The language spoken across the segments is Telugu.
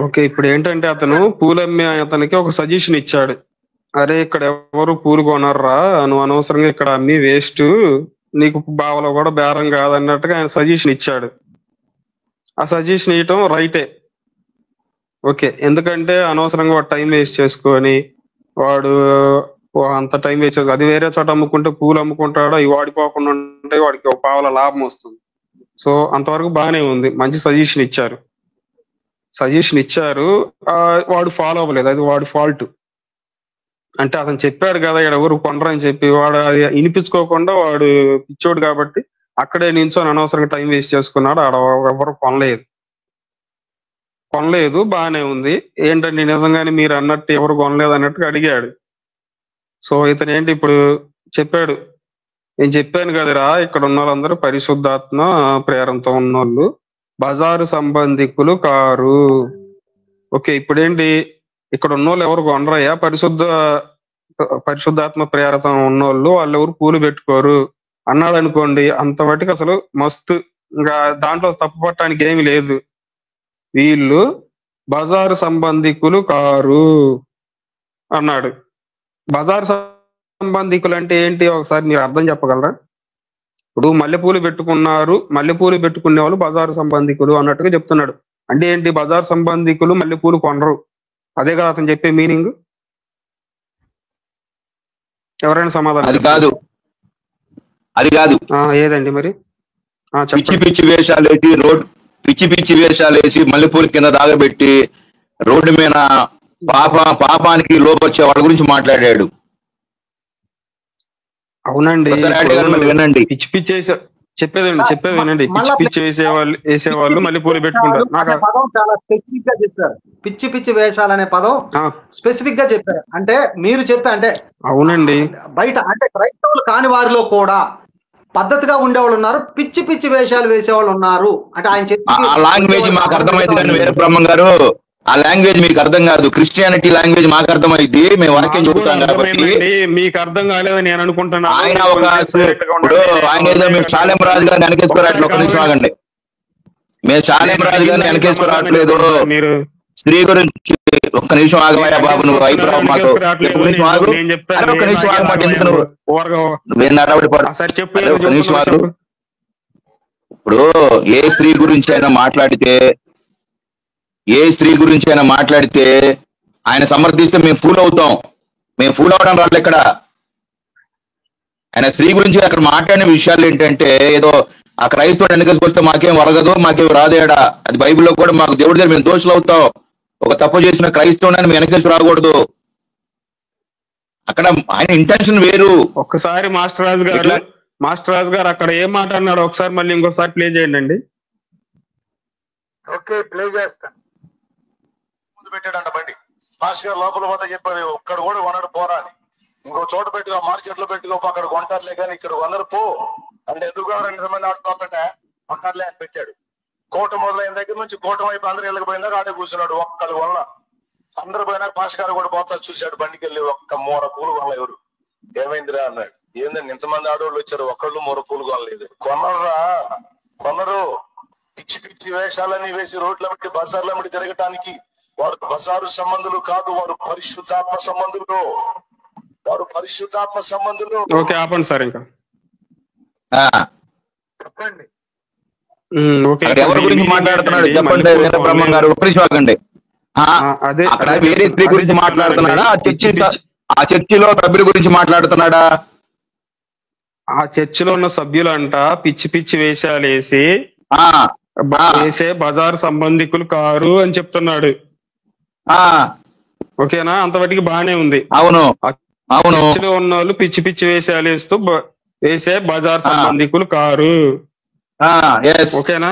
ఓకే. ఇప్పుడు ఏంటంటే అతను పూలమ్మే అతనికి ఒక సజెషన్ ఇచ్చాడు. అరే ఇక్కడ ఎవరు పూలు కొనర్రా, నువ్వు అనవసరంగా ఇక్కడ అమ్మి వేస్ట్, నీకు బావలో కూడా బేరం కాదన్నట్టుగా ఆయన సజెషన్ ఇచ్చాడు. ఆ సజెషన్ ఇవ్వటం రైటే. ఓకే. ఎందుకంటే అనవసరంగా వాడు టైం వేస్ట్ చేసుకొని వాడు అంత టైం వేస్ట్ చేసుకో, అది వేరే చోట అమ్ముకుంటే పూలు అమ్ముకుంటాడు, అవి వాడిపోకుండా ఉంటే వాడికి ఒక పావల లాభం వస్తుంది. సో అంతవరకు బాగానే ఉంది, మంచి సజెషన్ ఇచ్చారు. వాడు ఫాలో అవ్వలేదు, అది వాడి ఫాల్ట్. అంటే అతను చెప్పాడు కదా ఇక్కడ ఎవరు కొనరని చెప్పి, వాడు అది వినిపించుకోకుండా వాడు పిచ్చోడు కాబట్టి అక్కడే నించొని అనవసరంగా టైం వేస్ట్ చేసుకున్నాడు. ఆడ ఎవరు కొనలేదు, బాగానే ఉంది. ఏంటంటే నిజంగానే మీరు అన్నట్టు ఎవరు కొనలేదు అన్నట్టుగా అడిగాడు. సో ఇతను ఏంటి ఇప్పుడు చెప్పాడు, నేను చెప్పాను కదరా ఇక్కడ ఉన్న వాళ్ళందరూ పరిశుద్ధాత్మ ప్రేరణతో ఉన్నోళ్ళు, బజారు సంబంధికులు కారు. ఓకే. ఇప్పుడేంటి ఇక్కడ ఉన్నోళ్ళు ఎవరు కొనరయ్యా, పరిశుద్ధాత్మ ప్రేరతం ఉన్నోళ్ళు, వాళ్ళు ఎవరు పూలు పెట్టుకోరు అన్నాడు అనుకోండి, అంతవరకు అసలు మస్తు, ఇంకా దాంట్లో తప్పు పట్టడానికి ఏమీ లేదు. వీళ్ళు బజారు సంబంధికులు కారు అన్నాడు. బజారు సంబంధికులు అంటే ఏంటి, ఒకసారి మీరు అర్థం చెప్పగలరా? ఇప్పుడు మల్లెపూలు పెట్టుకునే వాళ్ళు బజారు సంబంధికులు అన్నట్టుగా చెప్తున్నాడు. అంటే ఏంటి, బజారు సంబంధికులు మల్లెపూలు కొనరు, అదే కదా అతను చెప్పే మీనింగ్? ఎవరైనా సమాధానం? అది కాదు. ఏదండి మరి? పిచ్చి వేషాలు వేసి మల్లెపూల కింద దాగబెట్టి రోడ్డు మీద పాపానికి లోపొచ్చే వాళ్ళ గురించి మాట్లాడాడు. అవునండి, వినండి. పిచ్చి చెప్పేది వినండి. పిచ్చి వేసేవాళ్ళు మల్లెపూలు పెట్టుకుంటారు. పదం చాలా స్పెసిఫిక్ గా చెప్పారు. పిచ్చి వేషాలు అనే పదం స్పెసిఫిక్ గా చెప్పారు. అంటే మీరు చెప్పారు అంటే అవునండి, బయట అంటే క్రైస్తవులు కాని వారిలో కూడా పద్ధతిగా ఉండేవాళ్ళు ఉన్నారు, పిచ్చి వేషాలు వేసేవాళ్ళు ఉన్నారు. అంటే ఆయన ఆ లాంగ్వేజ్ మాకు అర్థమైంది కానీ వీర బ్రహ్మం గారు, ఆ లాంగ్వేజ్ మీకు అర్థం కాదు. క్రిస్టియానిటీ లాంగ్వేజ్ మాకు అర్థమైంది, మేము వాక్యం చెబుతాం కాబట్టి. మీకు అర్థం కాలేదని నేను అనుకుంటున్నాను. ఆయన ఏదో మేము శాలెం రాజు గారిని వెనకేసుకురావట్లేదు. ఒక నిమిషం ఆగండి. మేము శాలెం రాజు గారిని వెనకేసుకురావట్లేదు. మీరు స్త్రీ గురించి ఒక్క నిమిషం ఆగమయ్యా బాబు, నువ్వు అయిపోయావు మాకు. ఒక్క నిమిషం ఆగు, ఒక్క నిమిషం ఆగు. ఇప్పుడు ఏ స్త్రీ గురించి అయినా మాట్లాడితే ఆయన సమర్థిస్తే మేము ఫూల్ అవుతాం. మేము ఫూల్ అవడం రాళ్ళు ఇక్కడ. ఆయన స్త్రీ గురించి అక్కడ మాట్లాడిన విషయాలు ఏంటంటే, ఏదో ఆ క్రైస్తవుడు వెనకేసుకొస్తే మాకేం వరగదు, మాకేం రాదేడా, అది బైబిల్లో కూడా మాకు దేవుడి దగ్గర మేము దోషులు అవుతాం. ఒక తప్పు చేసిన క్రైస్తవుని మేము వెనకేసి రాకూడదు. అక్కడ ఆయన ఇంటెన్షన్ వేరు. ఒక్కసారి మాస్టర్ రాజు గారు అక్కడ ఏం మాట్లాడినాడు ఒకసారి మళ్ళీ ఇంకోసారి ప్లే చేయండి. ఓకే, ప్లే చేస్తాను. ముందు పెట్టాడంట బండి, మాస్టర్ గారు లోపల పోతే చెప్పాడు ఒక్కడ కూడా కొనడు పోరా అని. ఇంకో చోట పెట్టుకో, మార్కెట్ లో పెట్టుకో, అక్కడ కొంటారులే కానీ ఇక్కడ కొందరు పో అంటే ఎందుకు 2 మంది ఆడుకోకుండా కొంటారులే అని పెట్టాడు. కోట మొదలైన దగ్గర నుంచి కోట వైపు అందరు వెళ్ళకపోయిందాక ఆడే కూర్చున్నాడు. ఒక్కడు వల్ల అందరు పోయినాక మాస్టర్ గారు కూడా పోతా చూశాడు. బండికి వెళ్ళి ఒక్క మూర పూలు కొనలే. ఎవరు ఏమైందిరా అన్నాడు. ఏందండి ఇంతమంది ఆడవాళ్ళు వచ్చారు, ఒక్కళ్ళు మూర పూలు కొనలేదు. కొనరు పిచ్చి వేషాలన్నీ వేసి రోడ్ల బట్టి బజార్ల బట్టి తిరగటానికి. వారు బజారు సంబంధులు కాదు, వారు పరిశుద్ధాత్మ సంబంధులు. ఓకే, ఆపండి సార్. ఇంకా చెప్పండి, ఎవరి గురించి మాట్లాడుతున్నాడు చెప్పండి వీర బ్రహ్మం గారు. ఒక్క నిమిషం ఆగండి. అక్కడ వేరే స్త్రీ గురించి మాట్లాడుతున్నాడా, ఆ చర్చిలో సభ్యుల గురించి మాట్లాడుతున్నాడా? ఆ చర్చిలో ఉన్న సభ్యులు అంట పిచ్చి వేషాలు వేసి వేసే బజారు సంబంధికులు కారు అని చెప్తున్నాడు. ఓకేనా, అంతవరకు బానే ఉంది. అవును, చర్చిలో ఉన్న వాళ్ళు పిచ్చి వేషాలు వేస్తూ వేసే బజార్ సంబంధికులు కారు. ఓకేనా?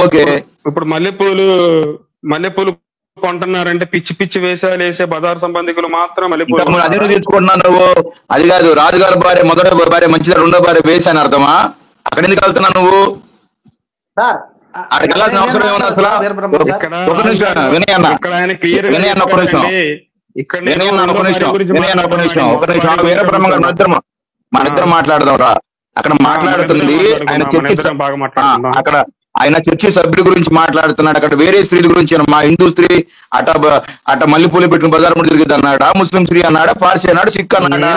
ఓకే. ఇప్పుడు మల్లెపూలు కొంటున్నారంటే పిచ్చి వేషాలు వేసే బజార్ సంబంధికులు మాత్రం మల్లెపూలు. అదే తీసుకుంటున్నావు నువ్వు. అది కాదు, రాజుగారి భార్య మొదటి భార్య మంచిదా, రెండో భార్య వేసాను అర్థమా? అక్కడ ఎందుకు వెళ్తున్నావు నువ్వు? అక్కడికి వెళ్ళాల్సిన అవసరం ఏమన్నా అసలు? ఒక నిమిషం వినయన్న, వీర బ్రహ్మ గారు మన ఇద్దరం మాట్లాడదాం రా. అక్కడ మాట్లాడుతుంది ఆయన చర్చి, ఆయన చర్చి సభ్యుల గురించి మాట్లాడుతున్నాడు. అక్కడ వేరే స్త్రీల గురించి, మా హిందూ స్త్రీ అట మల్లెపూలు పెట్టిన బజార్ ముందు తిరిగింది అన్నాడా, ముస్లిం స్త్రీ అన్నాడా, పార్సీ అన్నాడు, సిక్ అన్నాడా?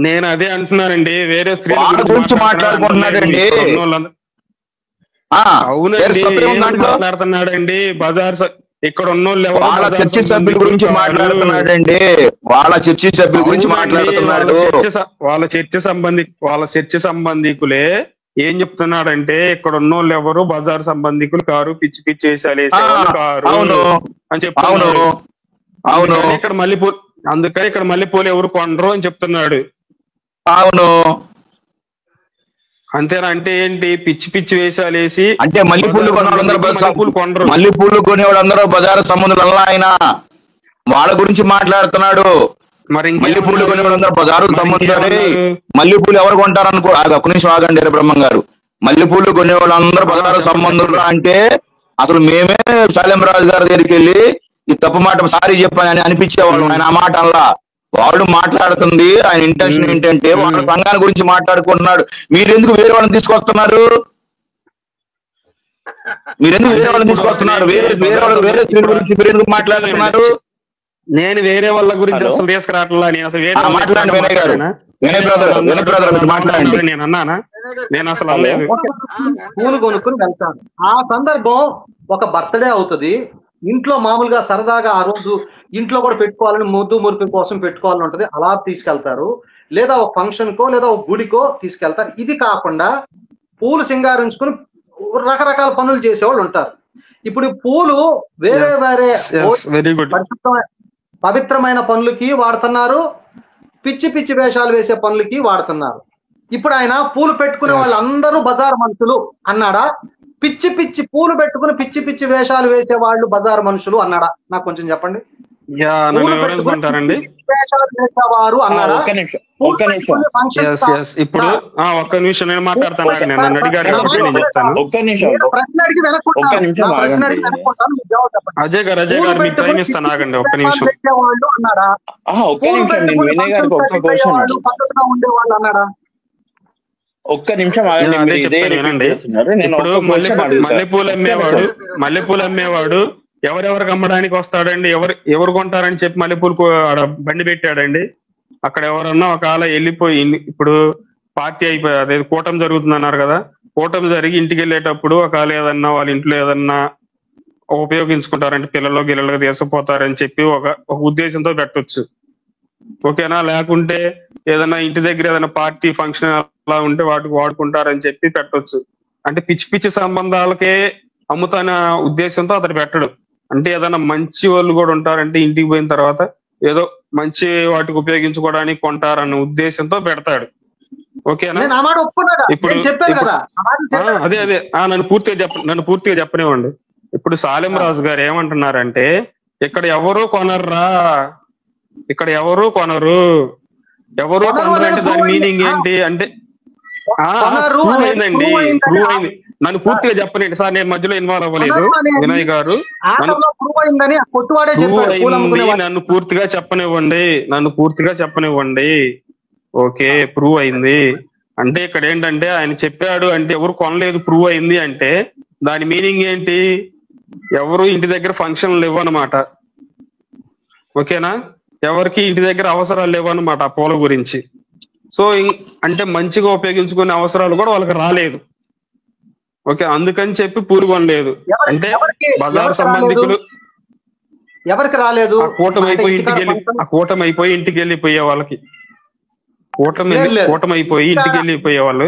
నేను అదే అంటున్నానండి, వేరే స్త్రీ గురించి మాట్లాడుకుంటున్నాడండి. మాట్లాడుతున్నాడండి బజార్ ఇక్కడ ఉన్న వాళ్ళ చర్చి సభ్యుల గురించి మాట్లాడుతున్నాడండి. వాళ్ళ చర్చి సభ్యుల గురించి మాట్లాడుతున్నాడు. వాళ్ళ చర్చి సంబంధికులే ఏం చెప్తున్నాడంటే ఇక్కడ ఉన్న వాళ్ళు ఎవరు బజార్ సంబంధికులు కారు, పిచ్చి పిచ్చి వేసాలు కారు అని చెప్తున్నాడు. అవును, ఇక్కడ మల్లెపూలు, అందుకని ఇక్కడ మల్లెపూలు ఎవరు కొనరు అని చెప్తున్నాడు. అవును, అంతేనా? అంటే ఏంటి, పిచ్చి పిచ్చి వేషాలు వేసి అంటే మల్లెపూలు కొనరు, మల్లెపూలు కొనేవాళ్ళందరూ బజారు సంబంధులు ఆయన వాళ్ళ గురించి మాట్లాడుతున్నాడు. మరి మల్లెపూలు కొనేవాళ్ళందరూ బజారు సంబంధాలే. మల్లెపూలు ఎవరు కొంటారు అనుకో, ఒక్క నిమిషం ఆగండి బ్రహ్మం గారు. మల్లెపూలు కొనేవాళ్ళందరూ బజారు సంబంధులు అంటే అసలు మేమే శాలింరాజు గారి దగ్గరికి వెళ్ళి ఈ తప్పు మాట సారీ చెప్పానని అనిపించేవాళ్ళం. ఆయన ఆ మాట అలా వాళ్ళు మాట్లాడుతుంది, ఆయన ఇంటెన్షన్ ఏంటంటే వాళ్ళ సంఘాన్ని గురించి మాట్లాడుకుంటున్నాడు. మీరెందుకు వేరే వాళ్ళని తీసుకొస్తున్నారు? మీరెందుకు వేరే వాళ్ళని తీసుకొస్తున్నారు? వేరే స్త్రీల గురించి మీరు ఎందుకు మాట్లాడుతున్నారు? నేను వేరే వాళ్ళ గురించి అసలు తీసుకురావట్లా. నేను అసలు వేరే మాట్లాడండి వినయ్ గారు, వినయ్ బ్రదర్ మాట్లాడండి. నేను అన్నానా? నేను అసలు అనలేదు. పూలు కొనుక్కుని వెళ్తాను. ఆ సందర్భం ఒక బర్త్డే అవుతుంది, ఇంట్లో మామూలుగా సరదాగా ఆ రోజు ఇంట్లో కూడా పెట్టుకోవాలని, ముద్దు మురిపి కోసం పెట్టుకోవాలని ఉంటుంది, అలా తీసుకెళ్తారు. లేదా ఒక ఫంక్షన్ కో లేదా ఒక గుడికో తీసుకెళ్తారు. ఇది కాకుండా పూలు సింగారించుకుని రకరకాల పనులు చేసేవాళ్ళు ఉంటారు. ఇప్పుడు పూలు వేరే వేరే పవిత్రమైన పనులకి వాడుతున్నారు, పిచ్చి పిచ్చి వేషాలు వేసే పనులకి వాడుతున్నారు. ఇప్పుడు ఆయన పూలు పెట్టుకునే వాళ్ళందరూ బజార్ మనుషులు అన్నాడా? పిచ్చి పిచ్చి పూలు పెట్టుకుని పిచ్చి పిచ్చి వేషాలు వేసే వాళ్ళు బజార్ మనుషులు అన్నాడా? నాకు కొంచెం చెప్పండి. వేసేవారు అన్నాడా? ఇప్పుడు ఒక్క నిమిషం నేను మాట్లాడతాను. నన్ను అడిగాడు కాబట్టి నేను చెప్తాను. అజయ్ గారు మీకు టైం ఇస్తాను, ఆగండి ఒక్క నిమిషం. ఒక్క నిమిషం ఇప్పుడు మల్లెపూలు అమ్మేవాడు ఎవరెవరికి అమ్మడానికి వస్తాడండి? ఎవరు కొంటారని చెప్పి మల్లెపూలు బండి పెట్టాడండి. అక్కడ ఎవరన్నా ఒకవేళ వెళ్ళిపోయి, ఇప్పుడు పార్టీ అయిపోయి అదే కూటమి జరుగుతుంది అన్నారు కదా, కూటమి జరిగి ఇంటికి వెళ్ళేటప్పుడు ఒకవేళ ఏదన్నా వాళ్ళ ఇంట్లో ఏదన్నా ఉపయోగించుకుంటారంటే పిల్లలు గిల్లలుగా తీసుకుపోతారని చెప్పి ఒక ఉద్దేశంతో పెట్టొచ్చు, ఓకేనా? లేకుంటే ఏదైనా ఇంటి దగ్గర ఏదైనా పార్టీ ఫంక్షన్ అలా ఉంటే వాటికి వాడుకుంటారని చెప్పి పెట్టొచ్చు. అంటే పిచ్చి పిచ్చి సంబంధాలకే అమ్ముతాన ఉద్దేశంతో అతడు పెట్టడు. అంటే ఏదైనా మంచి వాళ్ళు కూడా ఉంటారంటే ఇంటికి పోయిన తర్వాత ఏదో మంచి వాటికి ఉపయోగించుకోవడానికి కొంటారన్న ఉద్దేశంతో పెడతాడు, ఓకేనా? ఇప్పుడు అదే నన్ను పూర్తిగా చెప్పనివ్వండి. ఇప్పుడు శాలింరాజు గారు ఏమంటున్నారంటే ఇక్కడ ఎవరు కొనర్రా, ఇక్కడ ఎవరు కొనరు. ఎవరు కొనరు అంటే దాని మీనింగ్ ఏంటి అంటే ప్రూవ్ అయిందండి, ప్రూవ్ అయింది. నన్ను పూర్తిగా చెప్పనండి సార్, నేను మధ్యలో ఇన్వాల్వ్ అవ్వలేదు. వినయ్ గారు నన్ను పూర్తిగా చెప్పనివ్వండి. ఓకే, ప్రూవ్ అయింది అంటే ఇక్కడ ఏంటంటే ఆయన చెప్పాడు అంటే ఎవరు కొనలేదు, ప్రూవ్ అయింది అంటే దాని మీనింగ్ ఏంటి? ఎవరు ఇంటి దగ్గర ఫంక్షన్లు లేవన్నమాట, ఓకేనా? ఎవరికి ఇంటి దగ్గర అవసరాలు లేవన్నమాట ఆ పూల గురించి. సో అంటే మంచిగా ఉపయోగించుకునే అవసరాలు కూడా వాళ్ళకి రాలేదు, ఓకే? అందుకని చెప్పి పూలు కొనలేదు. అంటే బజార్ సంబంధికులు ఎవరికి రాలేదు, కూటమి అయిపోయి ఇంటికి వెళ్ళిపోయే వాళ్ళకి, కూటమి అయిపోయి ఇంటికి వెళ్ళిపోయే వాళ్ళు.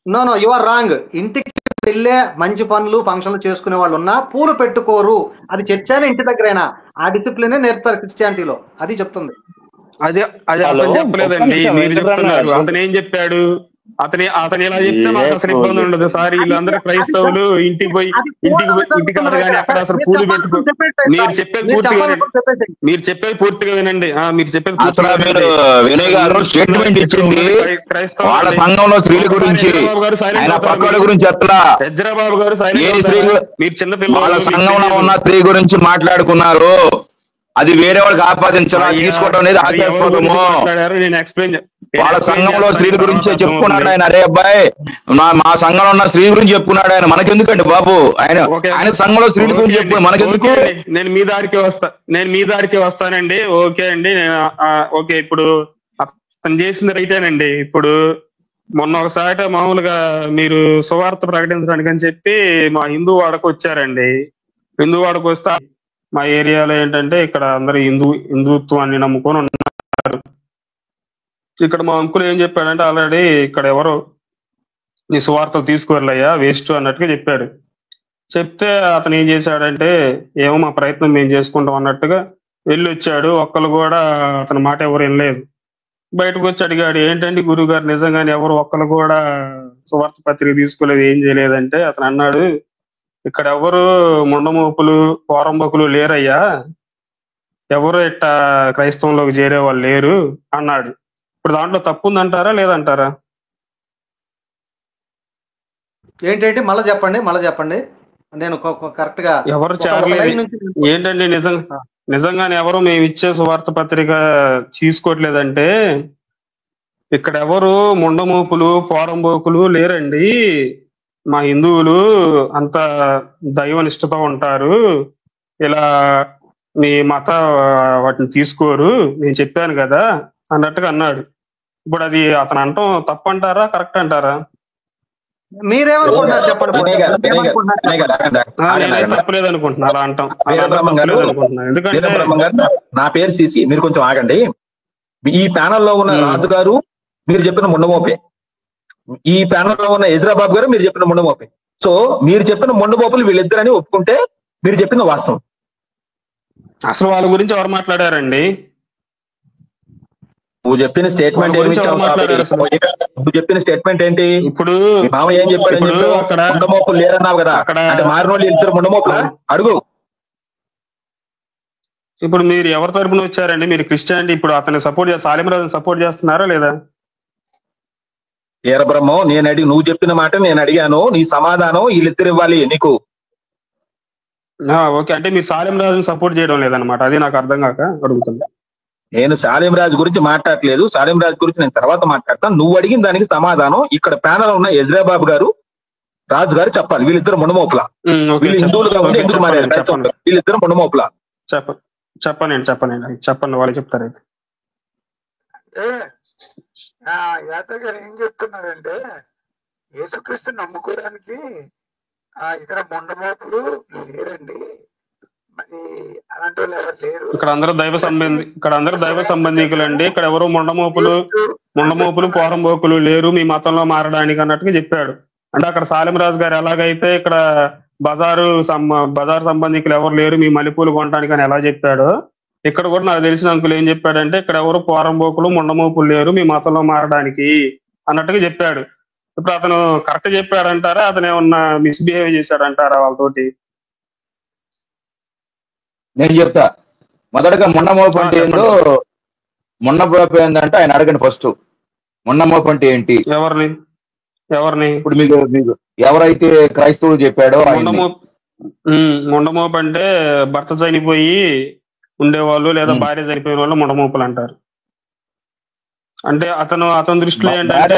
No you are wrong. ఇంటికి వెళ్ళే మంచి పనులు ఫంక్షన్లు చేసుకునే వాళ్ళు ఉన్నా పూలు పెట్టుకోరు. అది చర్చ్ అయినా ఇంటి దగ్గరైనా ఆ డిసిప్లినే నేర్పారు క్రిస్టియానిటీలో, అది చెప్తుంది. అదే అతను చెప్పలేదండి, మీరు చెప్తున్నారు. అతను ఏం చెప్పాడు? అతను ఎలా చెప్తే మాకు అసలు ఇబ్బంది ఉండదు సార్. వీళ్ళందరూ క్రైస్తవులు ఇంటికి కానీ అక్కడ అసలు పూలు పెట్టుకో. మీరు చెప్పేది పూర్తిగా వినండి. మీరు చెప్పేది వినయ్ గారు స్టేట్మెంట్ ఇచ్చింది వాళ్ళ సంఘంలో స్త్రీల గురించి, వజ్రబాబు గారు మీరు చిన్నపిల్లలు వాళ్ళ సంఘంలో ఉన్న స్త్రీ గురించి మాట్లాడుకున్నారు. అది వేరే వాళ్ళకి ఆపాదించాలా తీసుకోవడం అనేది ఆశాస్పదము. నేను ఎక్స్ప్లెయిన్ వాళ్ళ సంఘంలో స్త్రీల గురించే చెప్పుకున్నాడు ఆయన. అరే అబ్బాయి, మా సంఘంలో ఉన్న స్త్రీ గురించి చెప్పుకున్నాడు ఆయన. మనకెందుకండి బాబు? ఆయన సంఘంలో స్త్రీల గురించి చెప్పు, మనకెందుకు? నేను మీ దారికి వస్తానండి. ఓకే అండి, ఓకే. ఇప్పుడు అతను చేసింది రైటేనండి. ఇప్పుడు మొన్న ఒకసారి మామూలుగా మీరు సువార్త ప్రకటించడానికి అని చెప్పి మా హిందూ వాడకు వచ్చారండి. హిందూ వాడకు వస్తే మా ఏరియాలో ఏంటంటే ఇక్కడ అందరు హిందుత్వాన్ని నమ్ముకొని ఉన్నారు. ఇక్కడ మా అంకుల్ ఏం చెప్పాడంటే, ఆల్రెడీ ఇక్కడ ఎవరు నీ సువార్తలు తీసుకోరలయ్యా, వేస్ట్ అన్నట్టుగా చెప్పాడు. చెప్తే అతను ఏం చేశాడంటే, ఏమో మా ప్రయత్నం మేము చేసుకుంటాం అన్నట్టుగా వెళ్ళి వచ్చాడు. ఒక్కరు కూడా అతని మాట ఎవరు వినలేదు. బయటకు వచ్చి అడిగాడు, ఏంటంటే గురువు గారు నిజంగానే ఎవరు ఒక్కరు కూడా సువార్త పత్రిక తీసుకోలేదు, ఏం చేయలేదంటే అతను అన్నాడు, ఇక్కడ ఎవరు ముండమోపులు పోరంబకులు లేరయ్యా, ఎవరు ఇట్ట క్రైస్తవంలోకి చేరే వాళ్ళు లేరు అన్నాడు. ఇప్పుడు దాంట్లో తప్పు ఉందంటారా లేదంటారా? ఏంటంటే మళ్ళీ చెప్పండి. నేను కరెక్ట్ గా ఎవరు చేరలేదు ఏంటండి? నిజంగానే ఎవరు మేము ఇచ్చే సువార్త పత్రిక తీసుకోవట్లేదంటే ఇక్కడ ఎవరు ముండమోపులు పోరంబోకులు లేరండి, మా హిందువులు అంత దైవనిష్టతో ఉంటారు, ఇలా మీ మత వాటిని తీసుకోరు, నేను చెప్పాను కదా అన్నట్టుగా అన్నాడు. ఇప్పుడు అది అతను అంటాం తప్పంటారా కరెక్ట్ అంటారా? మీరేమనుకుంటున్నారు చెప్పండి. తప్పలేదు అనుకుంటున్నా అలా అంటాం. ఎందుకంటే నా పేరు సిసి, మీరు కొంచెం ఆగండి. ఈ ప్యానల్లో ఉన్న రాజు గారు మీరు చెప్పిన ముండమోపే, ఈ ప్యానల్లో ఉన్న హైదరాబాద్ గారు మీరు చెప్పిన ముండమోపే. సో మీరు చెప్పిన ముండమోపులు వీళ్ళిద్దరని ఒప్పుకుంటే మీరు చెప్పిన వాస్తవం. అసలు వాళ్ళ గురించి ఎవరు మాట్లాడారండి? నువ్వు చెప్పిన స్టేట్మెంట్ నువ్వు చెప్పిన స్టేట్మెంట్ ఏంటి? ఇప్పుడు మామ ఏం చెప్పాడు? ముండమోపులు లేరన్నావు కదా, అంటే మారిన వాళ్ళు ఇద్దరు ముండమోపులా? అడుగు. ఇప్పుడు మీరు ఎవరి తరపున వచ్చారండి? మీరు క్రిస్టియానిటీ ఇప్పుడు అతన్ని సాలిమరాజుని సపోర్ట్ చేస్తున్నారా లేదా? ఏర బ్రహ్మం, నువ్వు చెప్పిన మాట నేను అడిగాను, నీ సమాధానం వీళ్ళిద్దరు ఇవ్వాలి నీకు. ఓకే, అంటే మీరు సాలిమరాజుని సపోర్ట్ చేయడం లేదన్నమాట, అది నాకు అర్థం కాక అడుగుతున్నా. నేను సాలిమరాజు గురించి మాట్లాడలేదు, సాలిమరాజు గురించి నేను తర్వాత మాట్లాడతాను. నువ్వు అడిగిన దానికి సమాధానం ఇక్కడ ప్యానల్ ఉన్న హైదరాబాద్ గారు రాజు గారు చెప్పాలి. వీళ్ళిద్దరు ముండమోపులా? వీళ్ళు హిందువులుగా ఉండి ఎందుకు మారారు? వీళ్ళిద్దరు ముండమోపులా? చెప్పండి వాళ్ళు చెప్తారు. అయితే యాదవ్ గారు ఏం చెప్తున్నారంటే, యేసుక్రీస్తు నమ్ముకోవడానికి ఇక్కడ ముండమోపులు లేరండి, మరి అలాంటి వాళ్ళు ఎవరు లేరు. ఇక్కడ అందరూ దైవ సంబంధికులండి, ఇక్కడ ఎవరు ముండమోపులు పోరంబోకులు లేరు మీ మతంలో మారడానికి అన్నట్టుగా చెప్పాడు. అంటే అక్కడ సాలిమరాజు గారు ఎలాగైతే ఇక్కడ బజారు సంబంధికులు ఎవరు లేరు మీ మల్లెపూలు కొనడానికి అని ఎలా చెప్పాడో, ఇక్కడ కూడా నాకు తెలిసిన అంకులు ఏం చెప్పాడంటే ఇక్కడ ఎవరు పోరంబోకులు ముండమోపులు లేరు మీ మతంలో మారడానికి అన్నట్టుగా చెప్పాడు. ఇప్పుడు అతను కరెక్ట్ చెప్పాడంటారా, అతను ఏమన్నా మిస్బిహేవ్ చేశాడంటారా వాళ్ళతోటి? నేను చెప్తా. మొదటగా ముండమోపు అంటే ఏందో, ముండమోపు ఏంటంటే ఆయన అడగండి ఫస్ట్. ముండమోపు అంటే ఏంటి? ఎవరిని ఇప్పుడు మీకు ఎవరైతే క్రైస్తవులు చెప్పాడో ముండమోపు అంటే భర్త చనిపోయి ఉండేవాళ్ళు లేదా భార్య చనిపోయిన వాళ్ళు ముండమోపులు అంటారు. అంటే అతని దృష్టిలో ఏంటంటే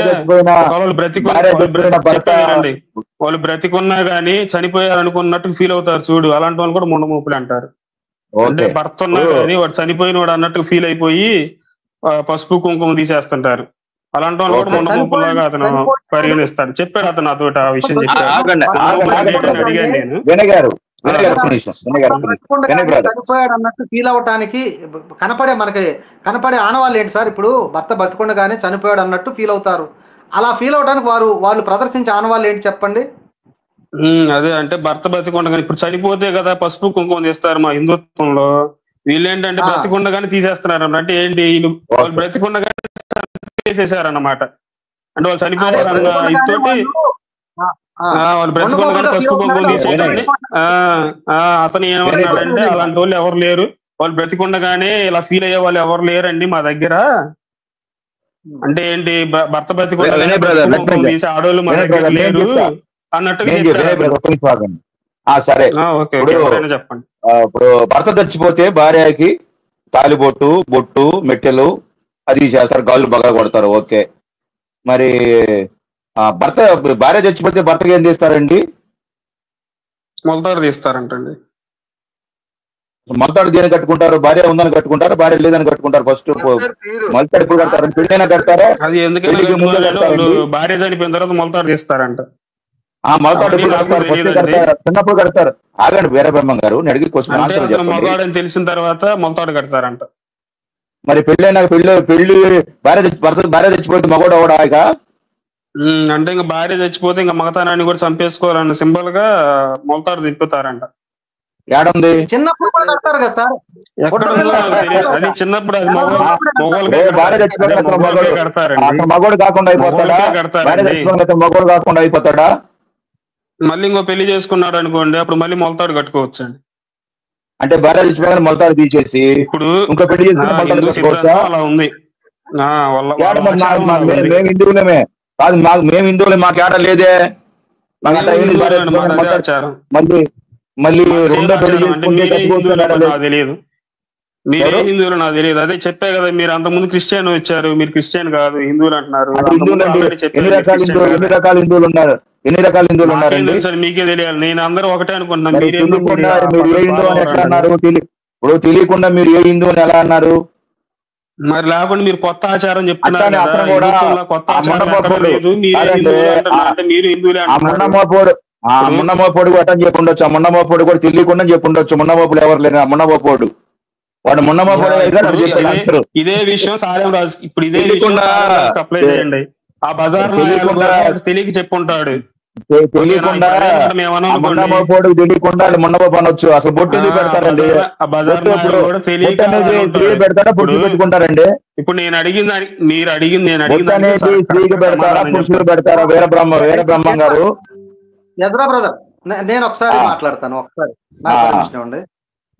వాళ్ళు బ్రతికున్నా గానీ చనిపోయారనుకున్నట్టు ఫీల్ అవుతారు చూడు, అలాంటి వాళ్ళు కూడా ముండమోపులు అంటారు. అంటే భర్త ఉన్నా కానీ వాడు చనిపోయిన వాడు అన్నట్టు ఫీల్ అయిపోయి పసుపు కుంకుమ తీసేస్తుంటారు. అలాంటి వాళ్ళు కూడా ముండమోపులాగా అతను పరిగణిస్తాడు. చెప్పాడు అతను నాతోటి ఆ విషయం చెప్పాడు. అడిగాను నేను. చనిపోయాడు అన్నట్టు ఫీల్ అవటానికి కనపడే ఆనవాళ్ళు ఏంటి సార్? ఇప్పుడు భర్త బతుకుండగానే చనిపోయాడు అన్నట్టు ఫీల్ అవుతారు. అలా ఫీల్ అవడానికి వాళ్ళు ప్రదర్శించే ఆనవాళ్ళు ఏంటి చెప్పండి? అదే అంటే భర్త బతికుండగానే, ఇప్పుడు చనిపోతే కదా పసుపు కుంకుమ తీస్తారు మా హిందుత్వంలో. వీళ్ళు ఏంటంటే బ్రతికుండగానే తీసేస్తున్నారు. అంటే ఏంటి, వాళ్ళు బ్రతికుండగానే చేసేసారన్నమాట. అంటే వాళ్ళు చనిపోయారన్న ఇతోటి వాళ్ళు బ్రతికుండగానే పసుపు కుంకుమ తీసేయాలని అతను ఏమన్నాడంటే అలాంటి వాళ్ళు ఎవరు లేరు, వాళ్ళు బ్రతికుండగానే ఇలా ఫీల్ అయ్యే వాళ్ళు ఎవరు లేరండి మా దగ్గర. అంటే ఏంటి, భర్త బ్రతికుండగానే తీసే ఆడవాళ్ళు మా దగ్గర లేరు అన్నట్టుగా సరే. చెప్పండి. ఇప్పుడు భర్త చచ్చిపోతే భార్యకి తాలిబొట్టు, బొట్టు, మెట్టెలు అది చేస్తారు, గాజులు బాగా కొడతారు. ఓకే, మరి భార్య చచ్చిపోతే భర్తకి ఏం చేస్తారండి? మొలతాడు తీస్తారంటండి. మొలతాడు దేని కట్టుకుంటారు? భార్య ఉందని కట్టుకుంటారు, భార్య లేదని కట్టుకుంటారు. ఫస్ట్ మొలతాడు ఎప్పుడు కడతారు? పెళ్ళైనా కడతారా? అది ఎందుకంటే భార్య చనిపోయిన తర్వాత మొలతాడు తీస్తారంట. మొలతాడు ఎప్పుడు కడతారు? ఫస్ట్ కడతారు, చిన్నప్పుడు కడతారు. ఆగండి వీరబ్రహ్మం గారు, నేను అడిగి క్వశ్చన్ ఆన్సర్ చెప్పండి. మగవాడని తెలిసిన తర్వాత మొలతాడు కడతారంట. మరి పెళ్ళైనా పెళ్లి భార్య చచ్చిపోతే మగవాడు అవడా? ఇక అంటే ఇంకా భార్య చచ్చిపోతే ఇంకా మగతనాన్ని కూడా చంపేసుకోవాలన్న సింబల్ గా మొలతాడు తిప్పుతారంట. ఏడుంది? చిన్నప్పుడు కూడా కడతారు కదా సార్. అది చిన్నప్పుడు అది భార్య చచ్చిపోతే మగవాడు కాకుండా అయిపోతాడా? భార్య చచ్చిపోతే మగవాడు కాకుండా అయిపోతాడా? మళ్ళీ ఇంకో పెళ్లి చేసుకున్నాడు అనుకోండి, అప్పుడు మళ్ళీ మొలతాడు కట్టుకోవచ్చు అండి. అంటే భార్య చచ్చిపోయిన మొలతాడు తీసేసి ఇప్పుడు ఇంకో పెళ్లి చేసుకుని మొలతాడు కట్టుకోవచ్చా? అలా ఉంది. మేము హిందువులమే కాదు, మేము హిందువులే, మాకు ఏడ లేదే. మళ్ళీ రెండో పెళ్లి తెలియదు. మీరే హిందువులు నాకు తెలియదు. అదే చెప్పే కదా, మీరు అంత ముందు క్రిస్టియన్ వచ్చారు, మీరు క్రిస్టియన్ కాదు హిందువులు అంటున్నారు. ఎన్ని రకాల హిందువులు ఉన్నారు? ఎన్ని రకాల హిందువులు ఉన్నారండి? సార్ మీకే తెలియాలి. నేను అందరూ ఒకటే అనుకుంటున్నాను. మీరు ఏ హిందువు అని ఎట్లా అన్నారు? ఇప్పుడు తెలియకుండా మీరు ఏ హిందువు అని ఎలా అన్నారు? మరి లేకుండా మీరు కొత్త ఆచారం చెప్తున్నారు. మున్నమోపోడు అటని చెప్పుండొచ్చు, ఆ మున్నమోపోడు కూడా తెలియకుండా చెప్పుండొచ్చు. మున్నమోపుడు ఎవరు లేరు, ఆ మున్నమోపోడు వాడు మున్నమోపోడు. ఇదే విషయం సారేం రాజు ఇప్పుడు ఇదే విషయం అప్లై చేయండి. ఆ బజార్ తెలియక చెప్పుంటాడు. తెలియకుండా మున్నమోపోడు తెలియకుండా మున్నమోపు అనొచ్చు. అసలు బొట్టు పెడతారండి, పెడతారా బొట్టు పెట్టుకుంటారండి? ఇప్పుడు నేను అడిగింది మీరు అడిగింది స్త్రీకి పెడతారా పురుషులు పెడతారా? వీరబ్రహ్మం గారు, ఎజ్రా బ్రదర్, నేను ఒకసారి మాట్లాడతాను. ఒకసారి నాకు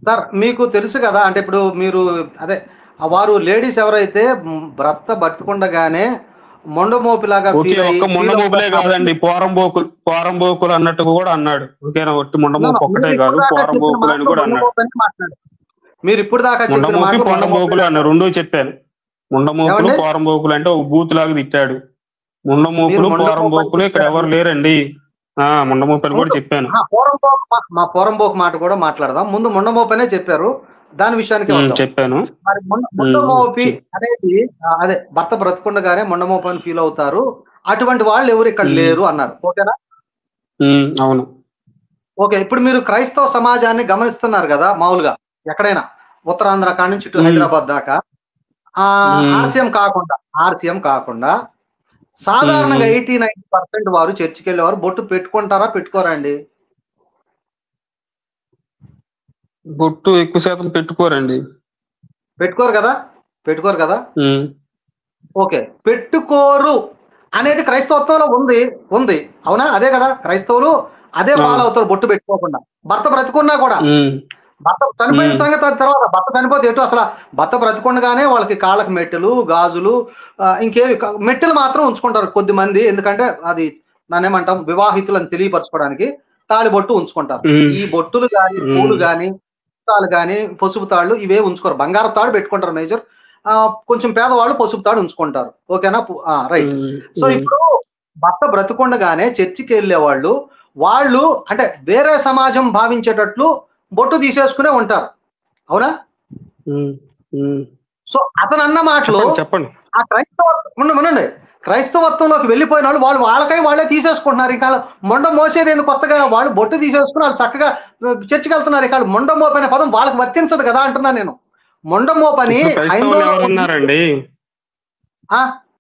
సార్, మీకు తెలుసు కదా, అంటే ఇప్పుడు మీరు అదే వారు లేడీస్ ఎవరైతే భర్త బతుకుండగానే మొండమోపిలాగా మొండమోపులే కాదండి, పోరంబోకులు అన్నట్టు కూడా అన్నాడు. ఓకేనా? ఒట్టి మొండమోపు ఒక్కటే కాదు, పోరంబోకులు అని కూడా అన్నాడు. మీరు ఇప్పుడు దాకా మొండమోపులు అన్నారు, రెండూ చెప్పాను. ముండమోపులు పోరంబోకులు అంటే ఒక బూత్ లాగా తిట్టాడు. ముండమోపులు పోరంబోకులు ఇక్కడ ఎవరు లేరండి. ముండమోపు అని కూడా చెప్పాను. మా పోరంబోకు మాట కూడా మాట్లాడదాం. ముందు ముండమోపనే చెప్పారు, దాని విషయానికి చెప్పాను. మరి ముండమోపి అనేది అదే భర్త బ్రతుకుండగానే ముండమోపు అని ఫీల్ అవుతారు, అటువంటి వాళ్ళు ఎవరు ఇక్కడ లేరు అన్నారు. ఓకేనా? అవును. ఓకే, ఇప్పుడు మీరు క్రైస్తవ సమాజాన్ని గమనిస్తున్నారు కదా, మామూలుగా ఎక్కడైనా ఉత్తరాంధ్ర కాడి నుంచి ఇటు హైదరాబాద్ దాకా ఆర్సీఎం కాకుండా సాధారణంగా 80-90% వారు చర్చికి వెళ్ళేవారు బొట్టు పెట్టుకుంటారా పెట్టుకోరా అండి? బొట్టు ఎక్కువ శాతం పెట్టుకోరండి. పెట్టుకోరు కదా. ఓకే, పెట్టుకోరు అనేది క్రైస్తవత్వంలో ఉంది అవునా? అదే కదా, క్రైస్తవులు అదే ఫాలో అవుతారు, బొట్టు పెట్టుకోకుండా. భర్త బ్రతుకున్నా కూడా, భర్త చనిపోయిన సంగతి తర్వాత, భర్త చనిపోతే ఎటు అసలు భర్త బ్రతుకుండగానే వాళ్ళకి కాళ్ళకి మెట్టెలు, గాజులు, ఇంకేవి మెట్టెలు మాత్రం ఉంచుకుంటారు కొద్ది మంది. ఎందుకంటే అది దాన్ని ఏమంటాం, వివాహితులను తెలియపరచుకోవడానికి తాళి బొట్టు ఉంచుకుంటారు. ఈ బొట్టులు కానీ, పూలు కానీ, తాళ్ళు కానీ, పసుపు తాళ్ళు ఇవే ఉంచుకోరు. బంగారు తాడు పెట్టుకుంటారు మేజర్, కొంచెం పేదవాళ్ళు పసుపు తాడు ఉంచుకుంటారు. ఓకేనా? రైట్. సో ఇప్పుడు భర్త బ్రతుకుండగానే చర్చికి వెళ్ళే వాళ్ళు అంటే వేరే సమాజం భావించేటట్లు బొట్టు తీసేసుకునే ఉంటారు, అవునా? సో అతను అన్న మాటలు చెప్పండి. ఆ క్రైస్తవత్వంలోకి వెళ్ళిపోయిన వాళ్ళు వాళ్ళే తీసేసుకుంటున్నారు. ఇక మొండ మోసేది ఎందుకు కొత్తగా? వాళ్ళు బొట్టు తీసేసుకుని వాళ్ళు చక్కగా చర్చికి వెళ్తున్నారు. ఇక మొండ మోపు అనే పదం వాళ్ళకి వర్తించదు కదా అంటున్నా నేను. మొండ మోపు అని ఉన్నారండి.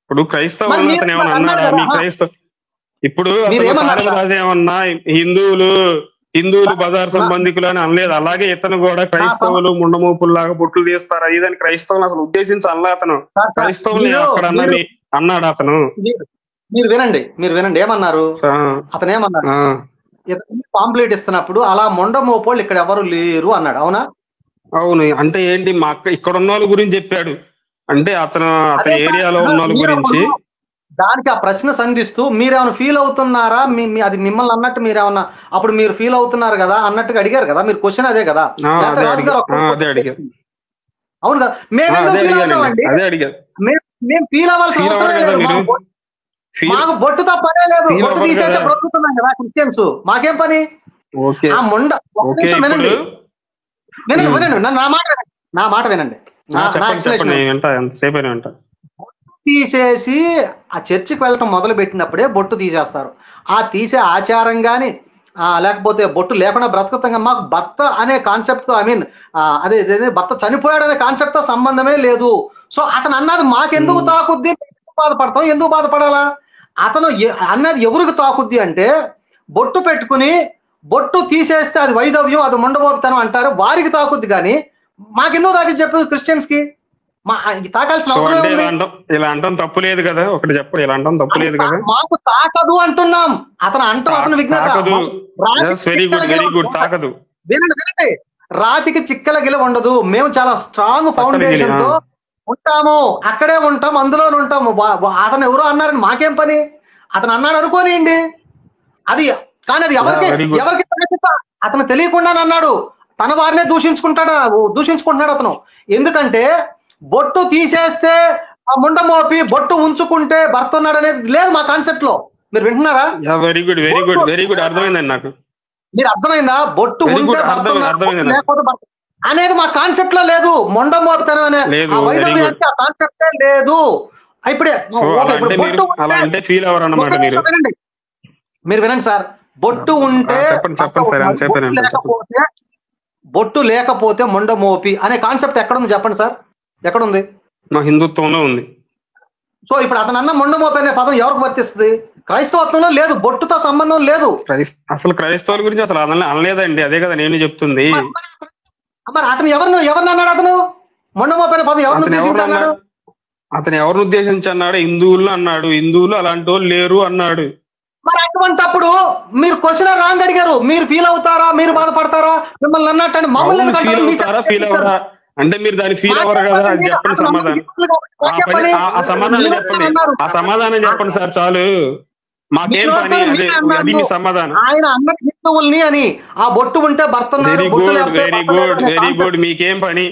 ఇప్పుడు క్రైస్తవులు ఇప్పుడు ఏమన్నా హిందువులు బజార్ సంబంధికులు అని అనలేదు. అలాగే ఇతను కూడా క్రైస్తవులు ముండమోపుల్లాగా బొట్లు తీస్తారు ఇదని క్రైస్తవులు అసలు ఉద్దేశించి అనలే. అతను క్రైస్తవులు అక్కడ అన్నాడు అతను. మీరు వినండి ఏమన్నారు అతను. ఏమన్నారు? పాంప్లెట్ ఇస్తున్నప్పుడు అలా మొండమోపోళ్ళు ఇక్కడ ఎవరు లేరు అన్నాడు, అవునా? అవును. అంటే ఏంటి, మా ఇక్కడ ఉన్న వాళ్ళ గురించి చెప్పాడు. అంటే అతని ఏరియాలో ఉన్న వాళ్ళ గురించి. దానికి ఆ ప్రశ్న సంధిస్తూ మీరేమైనా ఫీల్ అవుతున్నారా, అది మిమ్మల్ని అన్నట్టు మీరేమన్నా అప్పుడు మీరు ఫీల్ అవుతున్నారు కదా అన్నట్టుగా అడిగారు కదా మీరు. క్వశ్చన్ అదే కదా. అవును కదా, మేము ఎందుకు అదే ఫీల్ అడిగానండి, అవుతామండి? అదే అడిగా. మేము ఫీల్ అవ్వాల్సిన ఫీల్ అవసరం అవ్వరు కదా లేదు. మీరు? మాకు బొట్టుతో పనే లేదు, ఫీల్ బొట్టు అవ్వరు తీసేసే కదా? బ్రతుకుతున్నాం కదా క్రిస్టియన్స్, మాకేం పని? ఓకే ఆ మొండ ఒక్క ఓకే. నిమిషం ఇప్పుడు వినండి వినండి నా మాట వినండి, నా చెప్పండి ఎక్స్ప్లెనేషన్ చెప్పండి, వింటా, ఎంతసేపు అయినా వింటా. తీసేసి ఆ చర్చికి వెళ్ళటం మొదలు పెట్టినప్పుడే బొట్టు తీసేస్తారు. ఆ తీసే ఆచారం కానీ లేకపోతే బొట్టు లేకుండా బ్రతకతంగా మాకు భర్త అనే కాన్సెప్ట్తో అదే భర్త చనిపోయాడు అనే కాన్సెప్ట్తో సంబంధమే లేదు. సో అతను అన్నది మాకెందుకు తాకుద్ది, బాధపడతాం, ఎందుకు బాధపడాలా? అతను అన్నది ఎవరికి తాకుద్ది అంటే, బొట్టు పెట్టుకుని బొట్టు తీసేస్తే అది వైదవ్యం, అది ముండబోతనం అంటారు, వారికి తాకుద్ది. కానీ మాకెందుకు తాకిద్ది చెప్పు క్రిస్టియన్స్ కి? తాకాల్సిన సో అవసరం అంటే ఉంది. ఇలా అంటాం తప్పు లేదు కదా, ఒకటి చెప్పు, ఇలా అంటాం తప్పు లేదు కదా. మాకు తాకదు అంటున్నాం, అతను అంటాం, అతను విజ్ఞత. తాకదు, వెరీ గుడ్, వెరీ గుడ్, తాకదు. వినండి, రాతికి చిక్కల గిల ఉండదు. మేము చాలా స్ట్రాంగ్ ఫౌండేషన్ తో ఉంటాము, అక్కడే ఉంటాం, అందులోనే ఉంటాము. అతను ఎవరో అన్నారని మాకేం పని? అతను అన్నాడు అనుకోనియండి, అది కానీ అది ఎవరికి అతను తెలియకుండానే అన్నాడు. తన వారినే దూషించుకుంటున్నాడు అతను. ఎందుకంటే బొట్టు తీసేస్తే ఆ ముండ మోపి బొట్టు ఉంచుకుంటే భర్త ఉన్నాడు అనేది లేదు మా కాన్సెప్ట్ లో. మీరు వింటున్నారా? Very good, very good, very good, అర్థమైందండి నాకు. మీరు అర్థమైందా? బొట్టు ఉంటే భర్త లేకపోతే భర్త అనేది మా కాన్సెప్ట్ లో లేదు. మొండ మోపుతనం అనే ఆ కాన్సెప్టే లేదు. ఇప్పుడే మీరు వినండి సార్, బొట్టు ఉంటే బొట్టు లేకపోతే మొండ మోపి అనే కాన్సెప్ట్ ఎక్కడుంది చెప్పండి సార్, ఎక్కడుంది? మా హిందుత్వంలో ఉంది. సో ఇప్పుడు అతను అన్న మొండ మోపి అనే పదం ఎవరికి వర్తిస్తుంది? క్రైస్తవత్వంలో లేదు, బొట్టుతో సంబంధం లేదు. అసలు క్రైస్తవుల గురించి అసలు అనలేదండి, అదే కదా నేను చెప్తుంది. మరి అతను ఎవరిని అన్నాడు? అతను మొండ మోపి అనే పదం ఎవరిని ఉద్దేశించాడు? అతను ఎవరిని ఉద్దేశించి అన్నాడు? హిందువులు అన్నాడు, హిందువులు అలాంటి వాళ్ళు లేరు అన్నాడు. మరి అటువంటిప్పుడు మీరు క్వశ్చన్ రాంగ్ అడిగారు. మీరు ఫీల్ అవుతారా, మీరు బాధపడతారా? మిమ్మల్ని అన్నట్టు మమ్మల్ని ఫీల్ అవుతారా అంటే మీరు దాన్ని ఫీల్ అవ్వరు కదా, అది చెప్పండి సమాధానం. ఆ సమాధానం చెప్పండి, ఆ సమాధానం చెప్పండి సార్ చాలు, మాకేం పని, అది మీ సమాధానం. ఆయన అన్న హిందువుల్ని అని ఆ బొట్టు ఉంటే భర్త. Very good, very good, very good. మీకేం పని,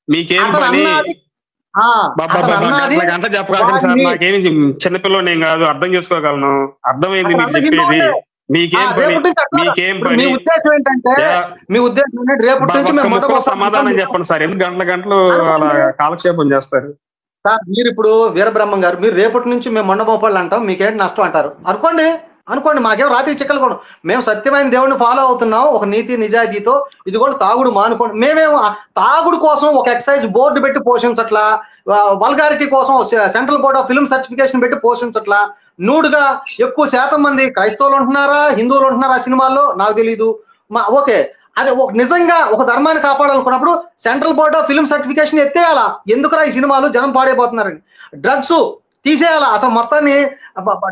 మీకేం పని? గంట చెప్పగలను సార్, నాకేమి చిన్నపిల్లని ఏం కాదు, అర్థం చేసుకోగలను. అర్థమైంది మీరు చెప్పేది. మీకేం పని, మీకేం పని? మీ ఉద్దేశం ఏంటంటే, మీ ఉద్దేశం రేపు సమాధానం చెప్పండి సార్, ఎందుకు గంటలు అలా కాలక్షేపం చేస్తారు సార్? మీరు ఇప్పుడు వీరబ్రహ్మం గారు, మీరు రేపటి నుంచి మేము మొండమోపాళ్ళు అంటాం, మీకేంటి నష్టం అంటారు? అనుకోండి, మాకేం రాత్రి చిక్కలు కూడా. మేము సత్యమైన దేవుడిని ఫాలో అవుతున్నాం ఒక నీతి నిజాయితీతో. ఇది కూడా తాగుడు మానుకోండి. మేమేమో తాగుడు కోసం ఒక ఎక్సైజ్ బోర్డు పెట్టి పోషించట్లా, వల్గారిటీ కోసం central board of film certification పెట్టి పోషించట్లా. నూడుగా ఎక్కువ శాతం మంది క్రైస్తవులు ఉంటున్నారా, హిందువులు ఉంటున్నారా సినిమాల్లో నాకు తెలీదు. ఓకే, అదే నిజంగా ఒక ధర్మాన్ని కాపాడాలనుకున్నప్పుడు central board of film certification ఎత్తేయాలా? ఎందుకురా ఈ సినిమాలు జనం పాడైపోతున్నారని. డ్రగ్స్ తీసేయాలా? అసలు మొత్తాన్ని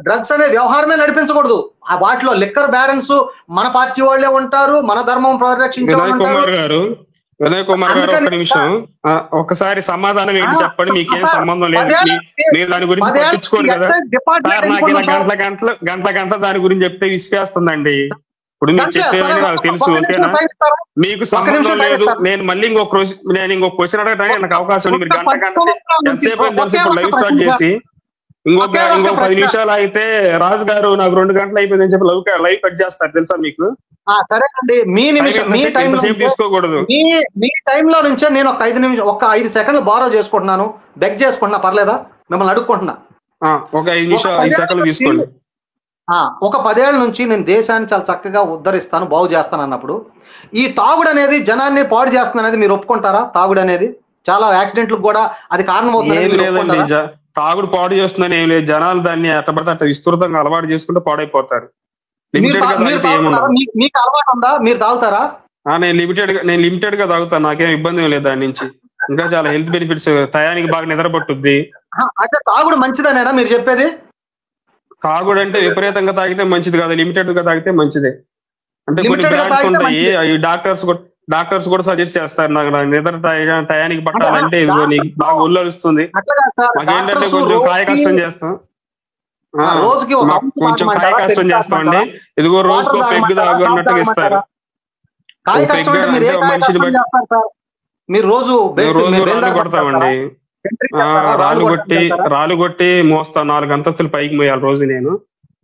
డ్రగ్స్ అనే వ్యవహారమే నడిపించకూడదు. ఆ వాటిలో లిక్కర్ బ్యారెన్స్ మన పార్టీ వాళ్ళే ఉంటారు, మన ధర్మం పరిరక్షించే వినయ్ కుమార్ గారు ఒక్క నిమిషం, ఒకసారి సమాధానం ఏంటి చెప్పండి. మీకేం సంబంధం లేదు, మీరు దాని గురించి పట్టించుకోరు కదా సార్. నాకు ఇలా గంట దాని గురించి చెప్తే విసిగేస్తుందండి. ఇప్పుడు మీరు చెప్పేవని నాకు తెలుసు, ఓకేనా? మీకు సంబంధం లేదు. నేను మళ్ళీ ఇంకొక క్వశ్చన్ అడగడానికి నాకు అవకాశం ఉంది. మీరు గంట ఎంతసేపు తెలుసు. ఇప్పుడు లైవ్ స్టార్ట్ చేసి ఇంకో 10 నిమిషాలు అయితే రాజు గారు నాకు 2 గంటలు అయిపోయిందని చెప్పి లైవ్ కట్ చేస్తారు, తెలుసా మీకు? సరేనండి, మీ తీసుకోకూడదు. మీ టైంలో నుంచే నేను ఒక 5 సెకండ్లు బారో చేసుకుంటున్నాను, బెగ్ చేసుకుంటున్నా, పర్లేదా? మిమ్మల్ని అడుక్కుంటున్నా, ఒక 5 సెకండ్లు తీసుకోండి. ఒక 10 ఏళ్ల నుంచి నేను దేశాన్ని చాలా చక్కగా ఉద్ధరిస్తాను, బాగు చేస్తాను అన్నప్పుడు ఈ తాగుడు అనేది జనాన్ని పాడు చేస్తుంది అనేది మీరు ఒప్పుకుంటారా? తాగుడు అనేది చాలా యాక్సిడెంట్లకు కూడా అది కారణమవుతుంది. తాగుడు పాడు చేస్తుందని ఏం లేదు. జనాలు దాన్ని ఎట్టబడితే అట్లా విస్తృతంగా అలవాటు చేసుకుంటే పాడైపోతారు. మీకు అలవాటు ఉందా? మీరు తాగుతారా? నేను లిమిటెడ్ గా తాగుతాను, నాకేం ఇబ్బంది లేదు దాని నుంచి. ఇంకా చాలా హెల్త్ బెనిఫిట్స్, టయానికి బాగా నిద్ర పట్టుద్ది. అయితే తాగుడు మంచిదనేనా మీరు చెప్పేది? తాగుడు అంటే విపరీతంగా తాగితే మంచిది కాదు, లిమిటెడ్ గా తాగితే మంచిదే. అంటే కొన్ని బ్రాండ్స్ ఉంటాయి, అవి డాక్టర్స్ కూడా సజెస్ట్ చేస్తారు. నాకు నిద్ర టయానికి పట్టాలంటే ఇదిగో నీకు బాగా ఒళ్ళొస్తుంది, మాకేంటంటే కొంచెం కాయ కష్టం చేస్తాం, కొంచెం కాయ కష్టం చేస్తామండి. ఇదిగో రోజుకో పెగ్గు తాగు అన్నట్టుగా ఇస్తారు. మనిషిని బట్టి మీరు రోజు రాళ్ళు కొడతామండి. రాళ్ళు కొట్టి మోస్తా 4 అంతస్తులు పైకి మోయాలి రోజు. నేను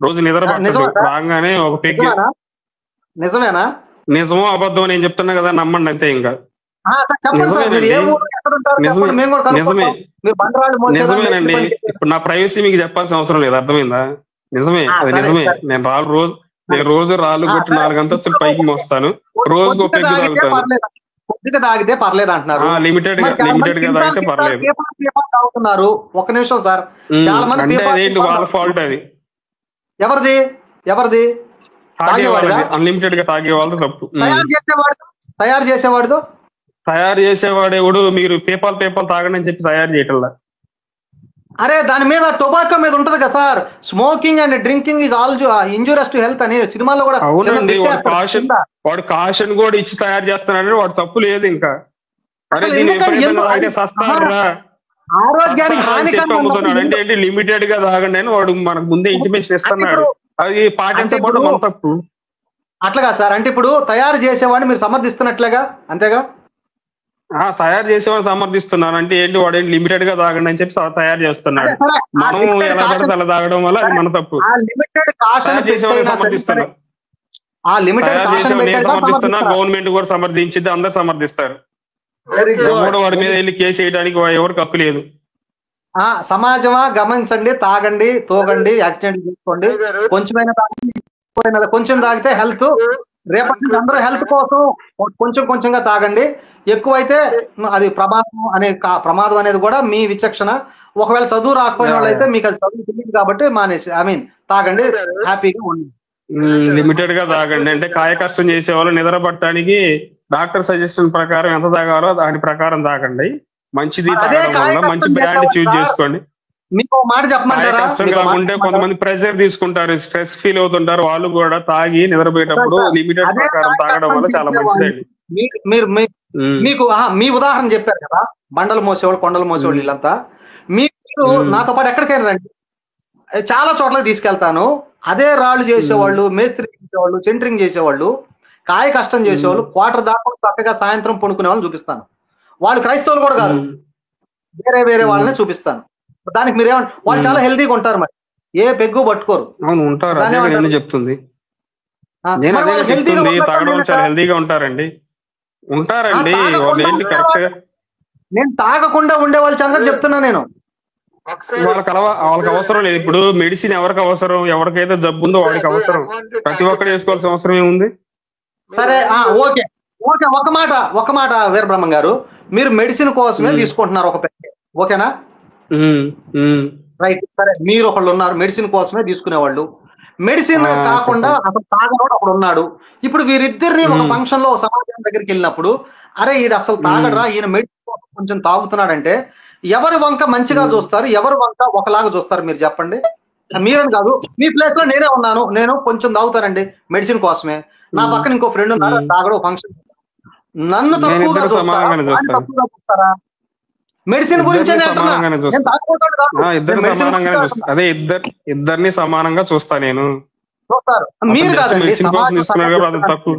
రోజు నిద్ర పట్టదు. రాగానే ఒక పెగ్గి. నిజమేనా? నిజమో అబద్ధం నేను చెప్తున్నా కదా, నమ్మండి అంతే. ఇంకా నిజమేనండి. ఇప్పుడు నా ప్రైవసీ మీకు చెప్పాల్సిన అవసరం లేదు, అర్థమైందా? నిజమే, అది నిజమే. నేను రోజు రాళ్ళు కొట్టి 4 అంతస్తులు పైకి మోస్తాను. రోజుకు ఒక పెగ్గు తాగుతాను. తాగితే పర్లేదు అంటున్నారు. లిమిటెడ్ గా తాగితే పర్లేదు. తాగుతున్నారు. ఒక నిమిషం సార్, చాలా మంది వాళ్ళ ఫాల్ట్ అది. ఎవరిది? అన్లిమిటెడ్ గా తాగే వాళ్ళు తప్పు. తయారు చేసేవాడేవాడు మీరు పేపాల్ తాగండి అని చెప్పి తయారు చేయటంలా. అరే దాని మీద టొబాకో మీద ఉంటది కదా sir, smoking and drinking is all injurious to health అని సినిమాలో కూడా. అవునండి, వాడు కాషన్ కూడా ఇచ్చి తయారు చేస్తున్నాడు, వాడు తప్పు లేదు. ఇంకా అరే దీన్ని సస్తారా ఆరోగ్యానికి అమ్ముతున్నాడు అంటే ఏంటి? లిమిటెడ్ గా తాగండి అని వాడు మనకు ముందే ఇంటిమేషన్ ఇస్తున్నాడు. అది పాటించకపోవడం మన తప్పు. అట్లాగా సార్, అంటే ఇప్పుడు తయారు చేసేవాడిని మీరు సమర్థిస్తున్నట్లేగా, అంతేగా? తయారు చేసేవాడిని సమర్థిస్తున్నాను అంటే ఏంటి? వాడు ఏంటి లిమిటెడ్ గా తాగండి అని చెప్పి తయారు చేస్తున్నాడు. మనం ఎలా పడితే అలా తాగడం వల్ల అది మన తప్పు. తయారు చేసేవాడిని సమర్థిస్తున్నా, నేను సమర్థిస్తున్నా, గవర్నమెంట్ కూడా సమర్థించింది, అందరు సమర్థిస్తారు. కూడా వాడి మీద వెళ్ళి కేసు వేయడానికి ఎవరికి హక్కు లేదు. సమాజమా గమనించండి, తాగండి, తోగండి, యాక్సిడెంట్ చేసుకోండి, కొంచెం తాగితే హెల్త్. రేపటి నుంచి అందరూ హెల్త్ కోసం కొంచెంగా తాగండి. ఎక్కువైతే అది ప్రమాదం అనేది కూడా మీ విచక్షణ. ఒకవేళ చదువు రాకపోయిన వాళ్ళైతే మీకు అది చదువు తెలియదు కాబట్టి మానేసి తాగండి, హ్యాపీగా ఉండండి. లిమిటెడ్ గా తాగండి. అంటే కాయ కష్టం చేసేవాళ్ళు నిద్ర పట్టడానికి డాక్టర్ సజెషన్ ప్రకారం ఎంత తాగాలో దాని ప్రకారం తాగండి. మంచిది తాగడం వల్ల మంచి బ్రాండ్ చూజ్ చేసుకోండి. మీకు మాట చెప్పమంటారా? కష్టం కాకుంటే కొంతమంది ప్రెషర్ తీసుకుంటారు, స్ట్రెస్ ఫీల్ అవుతుంటారు, వాళ్ళు కూడా తాగి నిద్రపోయేటప్పుడు లిమిటెడ్ ప్రకారం తాగడం వల్ల చాలా మంచిదండి. మీకు మీ ఉదాహరణ చెప్పారు కదా, బండలు మోసేవాళ్ళు, కొండలు మోసేవాళ్ళు, వీళ్ళంతా. మీరు నాతో పాటు ఎక్కడికైనా రండి, చాలా చోట్లకి తీసుకెళ్తాను. అదే రాళ్ళు చేసేవాళ్ళు, మేస్త్రి చేసేవాళ్ళు, సెంటరింగ్ చేసేవాళ్ళు, కాయ కష్టం చేసేవాళ్ళు, క్వార్టర్ దాకా చక్కగా సాయంత్రం పడుకునే వాళ్ళని చూపిస్తాను. వాళ్ళు క్రైస్తవులు కూడా కాదు, వేరే వాళ్ళని చూపిస్తాను. దానికి మీరేమంటారు? వాళ్ళు చాలా హెల్తీగా ఉంటారు, మరి ఏ పెగ్గు పట్టుకోరు. అవును, ఉంటారు. చెప్తుంది తాగడం వల్ల చాలా హెల్తీగా ఉంటారండి. నేను తాగకుండా ఉండే వాళ్ళ సంగతి చెప్తున్నా. నేను వాళ్ళకి అవసరం లేదు. ఇప్పుడు మెడిసిన్ ఎవరికి అవసరం? ఎవరికైతే జబ్బు ఉందో వాడికి అవసరం. ప్రతి ఒక్కరు వేసుకోవాల్సిన అవసరం ఏముంది? సరే, ఓకే, ఒక మాట వీరబ్రహ్మం గారు, మీరు మెడిసిన్ కోసమే తీసుకుంటున్నారు ఒక పెగ్, ఓకేనా? రైట్, సరే. మీరు ఒకళ్ళు ఉన్నారు మెడిసిన్ కోసమే తీసుకునేవాళ్ళు. మెడిసిన్ కాకుండా అసలు తాగనోడు ఒకడు ఉన్నాడు. ఇప్పుడు వీరిద్దరిని ఒక ఫంక్షన్ లో సమాజం దగ్గరికి వెళ్ళినప్పుడు, అరే ఈయన అసలు తాగడరా, ఈయన మెడిసిన్ కోసం కొంచెం తాగుతున్నాడంటే ఎవరి వంక మంచిగా చూస్తారు, ఎవరి వంక ఒకలాగా చూస్తారు? మీరు చెప్పండి. మీరని కాదు, మీ ప్లేస్ లో నేనే ఉన్నాను, నేను కొంచెం తాగుతానండి మెడిసిన్ కోసమే. నా పక్కన ఇంకో ఫ్రెండ్ ఉన్నారు, తాగడు ఫంక్షన్, నన్ను తక్కువగా చూస్తారా? మెడిసిన్ గురించి ఇద్దరిని సమానంగా చూస్తా నేను. మీరు కాదండి, తప్పు.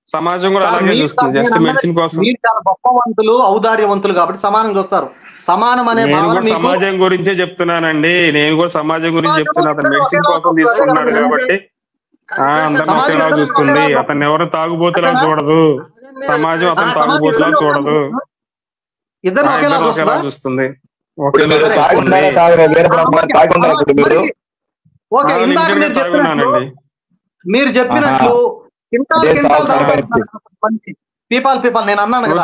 సమాజం కూడా అలాగే చూస్తుంది, జస్ట్ మెడిసిన్ కోసం. మీరు చాలా గొప్పవంతులు, ఔదార్యవంతులు కాబట్టి సమానం చూస్తారు. సమానం అనే సమాజం గురించే చెప్తున్నానండి, నేను కూడా సమాజం గురించి చెప్తున్నా. అతను మెడిసిన్ కోసం తీసుకున్నాడు కాబట్టి అందరినీ చూస్తుంది. అతను ఎవరు తాగుబోతులా చూడదు, సమాజం అతను తాగుబోతులా చూడదు, ఇద్దరు ఒకేలా చూస్తుంది. మీరు చెప్పినట్లు పీపాల్ నేను అన్నాను కదా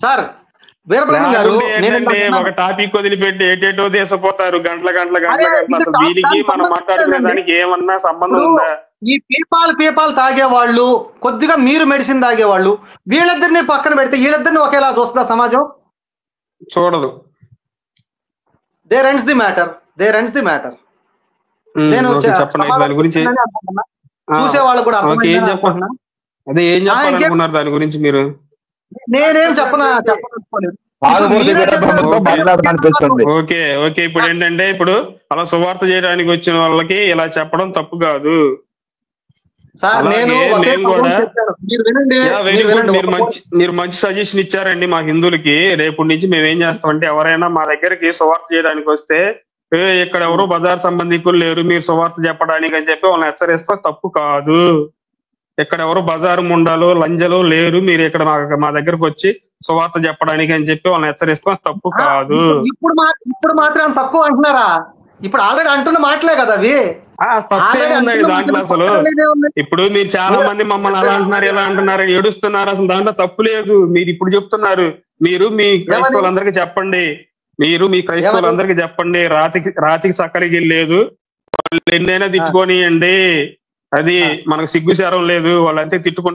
సార్. వీరబ్రహ్మం గారు ఒక టాపిక్ వదిలిపెట్టి ఏటేటో దేశపోతారు గంటల అసలు దీనికి మనం మాట్లాడుకునే దానికి ఏమన్నా సంబంధం ఉందా? ఈ పీపాల్ తాగేవాళ్ళు, కొద్దిగా మీరు మెడిసిన్ తాగేవాళ్ళు, వీళ్ళిద్దరిని పక్కన పెడితే వీళ్ళిద్దరిని ఒకేలా చూస్తుందా సమాజం? చూడదు. There ends the matter. నేను చూసే వాళ్ళు కూడా అదే ఏం చెప్పాలనుకున్నారు దాని గురించి మీరు? నేనేం చెప్పలేదు. ఓకే ఇప్పుడు ఏంటంటే, ఇప్పుడు అలా సువార్త చేయడానికి వచ్చిన వాళ్ళకి ఇలా చెప్పడం తప్పు కాదు. సార్ నేను అలాగే ఒకే మేము పదం కూడా చెప్పాను. మీరు వినండి, వెరీ మీరు గుడ్. వినండి. మీరు మంచి సజెషన్ ఇచ్చారండి మా హిందువులకి. రేపు నుంచి మేము ఏం చేస్తామంటే ఎవరైనా మా దగ్గరికి సువార్త చేయడానికి వస్తే ఇక్కడ ఎవరు బజార్ సంబంధికులు లేరు, మీరు సువార్త చెప్పడానికి అని చెప్పి వాళ్ళని హెచ్చరిస్తే తప్పు కాదు. ఇక్కడ ఎవరు బజారు ముండాలు లంజలు లేరు, మీరు ఇక్కడ మా దగ్గరకు వచ్చి సువార్త చెప్పడానికి అని చెప్పి వాళ్ళని హెచ్చరిస్తే తప్పు కాదు. ఇప్పుడు మాత్రం తక్కువ అంటున్నారా? ఇప్పుడు ఆల్రెడీ అంటున్న మాటలే కదా అవి. తప్పే ఉందండి దాంట్లో. అసలు ఇప్పుడు మీరు చాలా మంది మమ్మల్ని అలా అంటున్నారు ఇలా అంటున్నారు ఏడుస్తున్నారు, అసలు దాంట్లో తప్పు లేదు. మీరు ఇప్పుడు చెప్తున్నారు, మీరు మీ క్రైస్తవులందరికీ చెప్పండి, మీరు మీ క్రైస్తవులందరికీ చెప్పండి, రాతికి చక్కరికి లేదు, వాళ్ళు ఎన్నైనా తిట్టుకోనియండి, అది మనకు సిగ్గుశారం లేదు, వాళ్ళంతే తిట్టుకుంటారు.